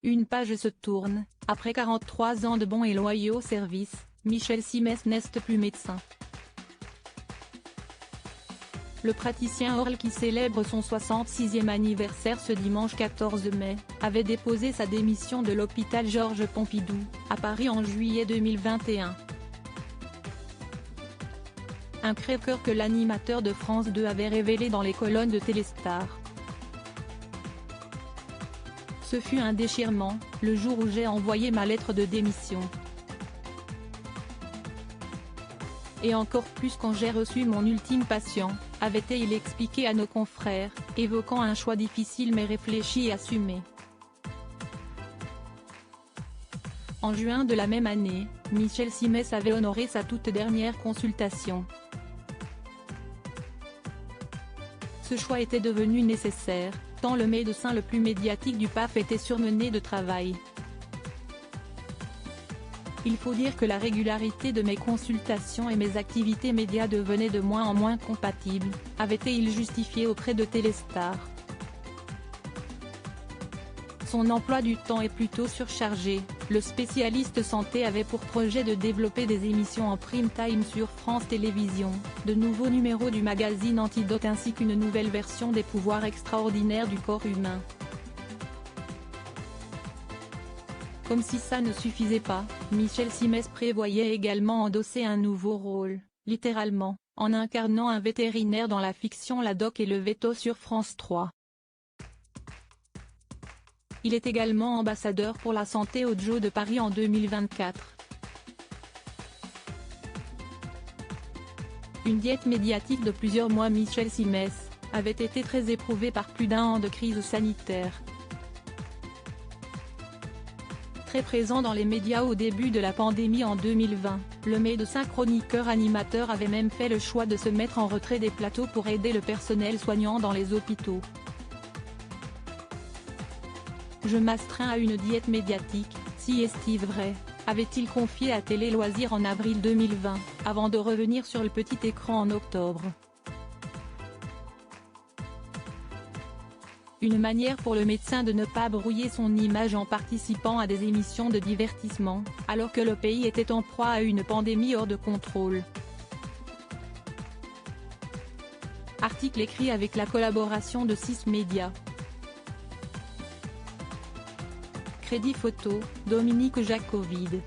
Une page se tourne, après 43 ans de bons et loyaux services, Michel Simès n'est plus médecin. Le praticien ORL qui célèbre son 66e anniversaire ce dimanche 14 mai, avait déposé sa démission de l'hôpital Georges Pompidou, à Paris en juillet 2021. Un crève-cœur que l'animateur de France 2 avait révélé dans les colonnes de Téléstar. Ce fut un déchirement, le jour où j'ai envoyé ma lettre de démission. Et encore plus quand j'ai reçu mon ultime patient, avait-il expliqué à nos confrères, évoquant un choix difficile mais réfléchi et assumé. En juin de la même année, Michel Simès avait honoré sa toute dernière consultation. Ce choix était devenu nécessaire, tant le médecin le plus médiatique du PAF était surmené de travail. Il faut dire que la régularité de mes consultations et mes activités médias devenaient de moins en moins compatibles, avait-il justifié auprès de Téléstar. Son emploi du temps est plutôt surchargé, le spécialiste santé avait pour projet de développer des émissions en prime time sur France Télévisions, de nouveaux numéros du magazine Antidote ainsi qu'une nouvelle version des pouvoirs extraordinaires du corps humain. Comme si ça ne suffisait pas, Michel Simès prévoyait également endosser un nouveau rôle, littéralement, en incarnant un vétérinaire dans la fiction La Doc et le Veto sur France 3. Il est également ambassadeur pour la santé au JO de Paris en 2024. Une diète médiatique de plusieurs mois. Michel Simès avait été très éprouvé par plus d'un an de crise sanitaire. Très présent dans les médias au début de la pandémie en 2020, le médecin chroniqueur animateur avait même fait le choix de se mettre en retrait des plateaux pour aider le personnel soignant dans les hôpitaux. Je m'astreins à une diète médiatique, si est-il vrai, avait-il confié à Télé Loisirs en avril 2020, avant de revenir sur le petit écran en octobre. Une manière pour le médecin de ne pas brouiller son image en participant à des émissions de divertissement, alors que le pays était en proie à une pandémie hors de contrôle. Article écrit avec la collaboration de 6 médias. Crédit photo, Dominique Jacovide.